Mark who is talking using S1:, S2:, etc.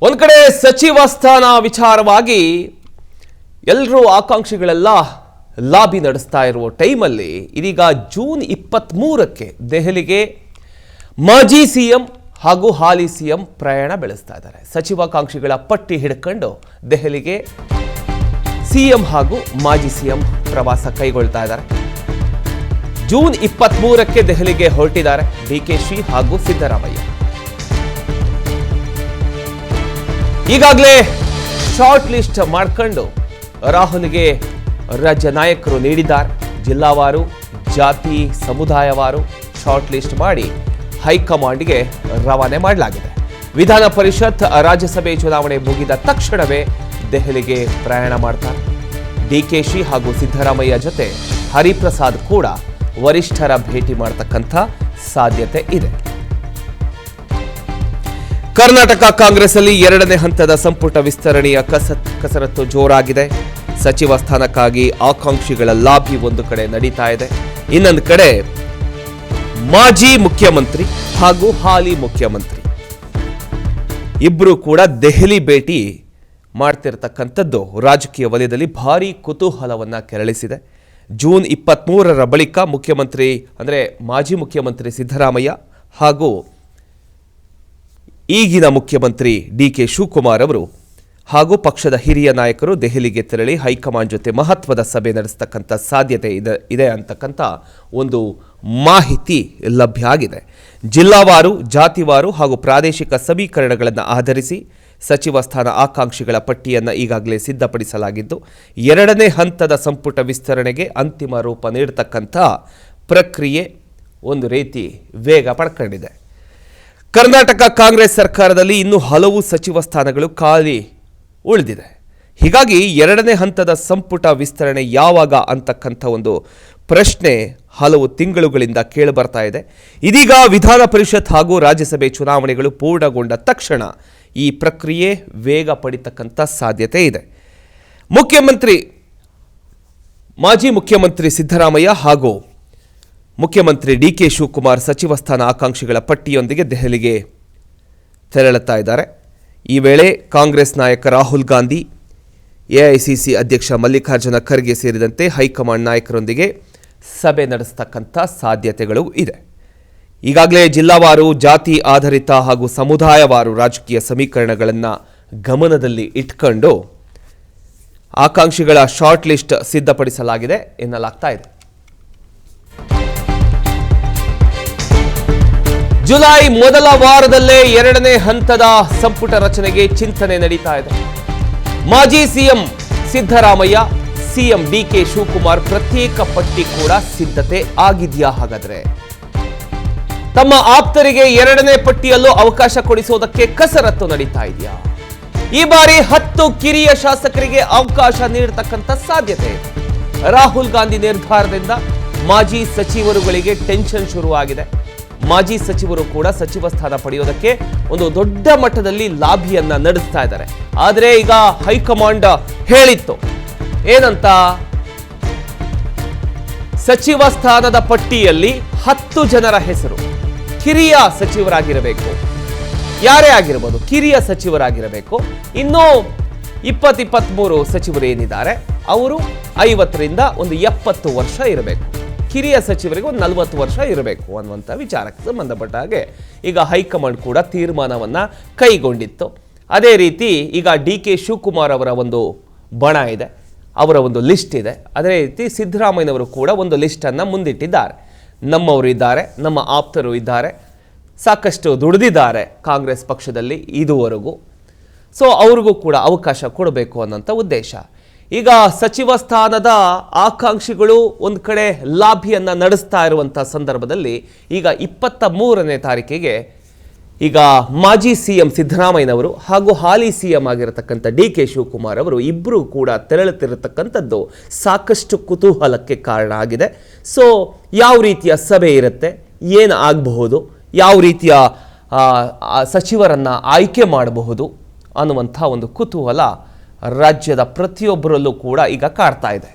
S1: ಒಂದು ಕಡೆ ಸಚಿವ ಸ್ಥಾನ ವಿಚಾರವಾಗಿ ಎಲ್ಲರೂ ಆಕಾಂಕ್ಷಿಗಳೆಲ್ಲ ಲಾಬಿ ನಡೆಸ್ತಾ ಇರುವ ಟೈಮಲ್ಲಿ ಇದೀಗ ಜೂನ್ 23ಕ್ಕೆ ದೆಹಲಿಗೆ ಮಾಜಿ ಸಿಎಂ ಹಾಗೂ ಹಾಲಿ ಸಿಎಂ ಪ್ರಯಾಣ ಬೆಳೆಸ್ತಾ ಇದ್ದಾರೆ. ಸಚಿವಾಕಾಂಕ್ಷಿಗಳ ಪಟ್ಟಿ ಹಿಡ್ಕೊಂಡು ದೆಹಲಿಗೆ ಸಿಎಂ ಹಾಗೂ ಮಾಜಿ ಸಿಎಂ ಪ್ರವಾಸ ಕೈಗೊಳ್ತಾ ಇದ್ದಾರೆ. ಜೂನ್ 23ಕ್ಕೆ ದೆಹಲಿಗೆ ಹೊರಟಿದ್ದಾರೆ ಡಿಕೆಶಿ ಹಾಗೂ ಸಿದ್ದರಾಮಯ್ಯ. ಈಗಾಗಲೇ ಶಾರ್ಟ್ ಲಿಸ್ಟ್ ಮಾಡ್ಕೊಂಡು ರಾಹುಲ್ಗೆ ರಾಜ್ಯ ನಾಯಕರು ನೀಡಿದ್ದಾರೆ. ಜಿಲ್ಲಾವಾರು, ಜಾತಿ, ಸಮುದಾಯವಾರು ಶಾರ್ಟ್ ಲಿಸ್ಟ್ ಮಾಡಿ ಹೈಕಮಾಂಡ್ಗೆ ರವಾನೆ ಮಾಡಲಾಗಿದೆ. ವಿಧಾನ ಪರಿಷತ್, ರಾಜ್ಯಸಭೆ ಚುನಾವಣೆ ಮುಗಿದ ತಕ್ಷಣವೇ ದೆಹಲಿಗೆ ಪ್ರಯಾಣ ಮಾಡ್ತಾರೆ. ಡಿಕೆಶಿ ಹಾಗೂ ಸಿದ್ದರಾಮಯ್ಯ ಜೊತೆ ಹರಿಪ್ರಸಾದ್ ಕೂಡ ವರಿಷ್ಠರ ಭೇಟಿ ಮಾಡತಕ್ಕಂಥ ಸಾಧ್ಯತೆ ಇದೆ. ಕರ್ನಾಟಕ ಕಾಂಗ್ರೆಸ್ ಅಲ್ಲಿ ಎರಡನೇ ಹಂತದ ಸಂಪುಟ ವಿಸ್ತರಣೆಯ ಕಸರತ್ತು ಜೋರಾಗಿದೆ. ಸಚಿವ ಸ್ಥಾನಕ್ಕಾಗಿ ಆಕಾಂಕ್ಷಿಗಳ ಲಾಬಿ ಒಂದು ಕಡೆ ನಡೀತಾ ಇದೆ. ಇನ್ನೊಂದು ಕಡೆ ಮಾಜಿ ಮುಖ್ಯಮಂತ್ರಿ ಹಾಗೂ ಹಾಲಿ ಮುಖ್ಯಮಂತ್ರಿ ಇಬ್ಬರು ಕೂಡ ದೆಹಲಿ ಭೇಟಿ ಮಾಡ್ತಿರತಕ್ಕಂಥದ್ದು ರಾಜಕೀಯ ವಲಯದಲ್ಲಿ ಭಾರಿ ಕುತೂಹಲವನ್ನ ಕೆರಳಿಸಿದೆ. ಜೂನ್ 23ರ ಬಳಿಕ ಮುಖ್ಯಮಂತ್ರಿ ಅಂದರೆ ಮಾಜಿ ಮುಖ್ಯಮಂತ್ರಿ ಸಿದ್ದರಾಮಯ್ಯ ಹಾಗೂ ಈಗಿನ ಮುಖ್ಯಮಂತ್ರಿ ಡಿಕೆ ಶಿವಕುಮಾರ್ ಅವರು ಹಾಗೂ ಪಕ್ಷದ ಹಿರಿಯ ನಾಯಕರು ದೆಹಲಿಗೆ ತೆರಳಿ ಹೈಕಮಾಂಡ್ ಜೊತೆ ಮಹತ್ವದ ಸಭೆ ನಡೆಸತಕ್ಕಂಥ ಸಾಧ್ಯತೆ ಇದೆ ಅಂತಕ್ಕಂಥ ಒಂದು ಮಾಹಿತಿ ಲಭ್ಯ ಆಗಿದೆ. ಜಿಲ್ಲಾವಾರು, ಜಾತಿವಾರು ಹಾಗೂ ಪ್ರಾದೇಶಿಕ ಸಮೀಕರಣಗಳನ್ನು ಆಧರಿಸಿ ಸಚಿವ ಸ್ಥಾನ ಆಕಾಂಕ್ಷಿಗಳ ಪಟ್ಟಿಯನ್ನು ಈಗಾಗಲೇ ಸಿದ್ಧಪಡಿಸಲಾಗಿದ್ದು, ಎರಡನೇ ಹಂತದ ಸಂಪುಟ ವಿಸ್ತರಣೆಗೆ ಅಂತಿಮ ರೂಪ ನೀಡತಕ್ಕಂಥ ಪ್ರಕ್ರಿಯೆ ಒಂದು ರೀತಿ ವೇಗ ಪಡ್ಕೊಂಡಿದೆ. ಕರ್ನಾಟಕ ಕಾಂಗ್ರೆಸ್ ಸರ್ಕಾರದಲ್ಲಿ ಇನ್ನೂ ಹಲವು ಸಚಿವ ಸ್ಥಾನಗಳು ಖಾಲಿ ಉಳಿದಿದೆ. ಹೀಗಾಗಿ ಎರಡನೇ ಹಂತದ ಸಂಪುಟ ವಿಸ್ತರಣೆ ಯಾವಾಗ ಅಂತಕ್ಕಂಥ ಒಂದು ಪ್ರಶ್ನೆ ಹಲವು ತಿಂಗಳುಗಳಿಂದ ಕೇಳಿಬರ್ತಾ ಇದೆ. ಇದೀಗ ವಿಧಾನ ಪರಿಷತ್ ಹಾಗೂ ರಾಜ್ಯಸಭೆ ಚುನಾವಣೆಗಳು ಪೂರ್ಣಗೊಂಡ ತಕ್ಷಣ ಈ ಪ್ರಕ್ರಿಯೆ ವೇಗ ಪಡಿತಕ್ಕಂಥ ಸಾಧ್ಯತೆ ಇದೆ. ಮಾಜಿ ಮುಖ್ಯಮಂತ್ರಿ ಸಿದ್ದರಾಮಯ್ಯ ಹಾಗೂ ಮುಖ್ಯಮಂತ್ರಿ ಡಿಕೆ ಶಿವಕುಮಾರ್ ಸಚಿವ ಸ್ಥಾನ ಆಕಾಂಕ್ಷಿಗಳ ಪಟ್ಟಿಯೊಂದಿಗೆ ದೆಹಲಿಗೆ ತೆರಳುತ್ತಾ ಇದ್ದಾರೆ. ಈ ವೇಳೆ ಕಾಂಗ್ರೆಸ್ ನಾಯಕ ರಾಹುಲ್ ಗಾಂಧಿ, ಎಐಸಿಸಿ ಅಧ್ಯಕ್ಷ ಮಲ್ಲಿಕಾರ್ಜುನ ಖರ್ಗೆ ಸೇರಿದಂತೆ ಹೈಕಮಾಂಡ್ ನಾಯಕರೊಂದಿಗೆ ಸಭೆ ನಡೆಸತಕ್ಕಂಥ ಸಾಧ್ಯತೆಗಳು ಇದೆ. ಈಗಾಗಲೇ ಜಿಲ್ಲಾವಾರು, ಜಾತಿ ಆಧಾರಿತ ಹಾಗೂ ಸಮುದಾಯವಾರು ರಾಜಕೀಯ ಸಮೀಕರಣಗಳನ್ನು ಗಮನದಲ್ಲಿ ಇಟ್ಕೊಂಡು ಆಕಾಂಕ್ಷಿಗಳ ಶಾರ್ಟ್ ಲಿಸ್ಟ್ ಸಿದ್ಧಪಡಿಸಲಾಗಿದೆ ಎನ್ನಲಾಗ್ತಾ ಇದೆ. ಜುಲೈ ಮೊದಲ ವಾರದಲ್ಲೇ ಎರಡನೇ ಹಂತದ ಸಂಪುಟ ರಚನೆಗೆ ಚಿಂತನೆ ನಡೀತಾ ಇದೆ. ಮಾಜಿ ಸಿಎಂ ಸಿದ್ದರಾಮಯ್ಯ, ಸಿಎಂ ಡಿಕೆ ಶಿವಕುಮಾರ್ ಪ್ರತ್ಯೇಕ ಪಟ್ಟಿ ಕೂಡ ಸಿದ್ಧತೆ ಆಗಿದೆಯಾ? ಹಾಗಾದ್ರೆ ತಮ್ಮ ಆಪ್ತರಿಗೆ ಎರಡನೇ ಪಟ್ಟಿಯಲ್ಲೂ ಅವಕಾಶ ಕೊಡಿಸೋದಕ್ಕೆ ಕಸರತ್ತು ನಡೀತಾ ಇದೆಯಾ? ಈ ಬಾರಿ 10 ಕಿರಿಯ ಶಾಸಕರಿಗೆ ಅವಕಾಶ ನೀಡತಕ್ಕಂಥ ಸಾಧ್ಯತೆ ಇದೆ. ರಾಹುಲ್ ಗಾಂಧಿ ನಿರ್ಧಾರದಿಂದ ಮಾಜಿ ಸಚಿವರುಗಳಿಗೆ ಟೆನ್ಷನ್ ಶುರುವಾಗಿದೆ. ಮಾಜಿ ಸಚಿವರು ಕೂಡ ಸಚಿವ ಸ್ಥಾನ ಪಡೆಯೋದಕ್ಕೆ ಒಂದು ದೊಡ್ಡ ಮಟ್ಟದಲ್ಲಿ ಲಾಬಿಯನ್ನ ನಡೆಸ್ತಾ ಇದ್ದಾರೆ. ಆದರೆ ಈಗ ಹೈಕಮಾಂಡ್ ಹೇಳಿತ್ತು ಏನಂತ, ಸಚಿವ ಸ್ಥಾನದ ಪಟ್ಟಿಯಲ್ಲಿ 10 ಜನರ ಹೆಸರು ಕಿರಿಯ ಸಚಿವರಾಗಿರಬೇಕು. ಯಾರೇ ಆಗಿರಬಹುದು, ಕಿರಿಯ ಸಚಿವರಾಗಿರಬೇಕು. ಇನ್ನೂ 20-23 ಸಚಿವರು ಏನಿದ್ದಾರೆ ಅವರು 50ರಿಂದ 70 ವರ್ಷ ಇರಬೇಕು. ಕಿರಿಯ ಸಚಿವರಿಗೆ 40 ವರ್ಷ ಇರಬೇಕು ಅನ್ನುವಂಥ ವಿಚಾರಕ್ಕೆ ಸಂಬಂಧಪಟ್ಟ ಹಾಗೆ ಈಗ ಹೈಕಮಾಂಡ್ ಕೂಡ ತೀರ್ಮಾನವನ್ನು ಕೈಗೊಂಡಿತ್ತು. ಅದೇ ರೀತಿ ಈಗ ಡಿಕೆ ಶಿವಕುಮಾರ್ ಅವರ ಒಂದು ಬಣ ಇದೆ, ಅವರ ಒಂದು ಲಿಸ್ಟ್ ಇದೆ. ಅದೇ ರೀತಿ ಸಿದ್ದರಾಮಯ್ಯನವರು ಕೂಡ ಒಂದು ಲಿಸ್ಟನ್ನು ಮುಂದಿಟ್ಟಿದ್ದಾರೆ. ನಮ್ಮವರು ಇದ್ದಾರೆ, ನಮ್ಮ ಆಪ್ತರು ಇದ್ದಾರೆ, ಸಾಕಷ್ಟು ದುಡಿದಿದ್ದಾರೆ ಕಾಂಗ್ರೆಸ್ ಪಕ್ಷದಲ್ಲಿ ಇದುವರೆಗೂ. ಸೊ ಅವ್ರಿಗೂ ಕೂಡ ಅವಕಾಶ ಕೊಡಬೇಕು ಅನ್ನೋಂಥ ಉದ್ದೇಶ. ಈಗ ಸಚಿವ ಸ್ಥಾನದ ಆಕಾಂಕ್ಷಿಗಳು ಒಂದು ಕಡೆ ಲಾಬಿಯನ್ನು ನಡೆಸ್ತಾ ಇರುವಂಥ ಸಂದರ್ಭದಲ್ಲಿ ಈಗ 23ನೇ ತಾರೀಕಿಗೆ ಈಗ ಮಾಜಿ ಸಿಎಂ ಸಿದ್ದರಾಮಯ್ಯನವರು ಹಾಗೂ ಹಾಲಿ ಸಿಎಂ ಆಗಿರತಕ್ಕಂಥ ಡಿಕೆ ಶಿವಕುಮಾರ್ ಅವರು ಇಬ್ಬರು ಕೂಡ ತೆರಳುತ್ತಿರತಕ್ಕಂಥದ್ದು ಸಾಕಷ್ಟು ಕುತೂಹಲಕ್ಕೆ ಕಾರಣ ಆಗಿದೆ. ಸೊ ಯಾವ ರೀತಿಯ ಸಭೆ ಇರುತ್ತೆ, ಏನು ಆಗಬಹುದು, ಯಾವ ರೀತಿಯ ಸಚಿವರನ್ನು ಆಯ್ಕೆ ಮಾಡಬಹುದು ಅನ್ನುವಂಥ ಒಂದು ಕುತೂಹಲ ರಾಜ್ಯದ ಪ್ರತಿಯೊಬ್ಬರಲ್ಲೂ ಕೂಡ ಈಗ ಕಾಡ್ತಾ ಇದೆ.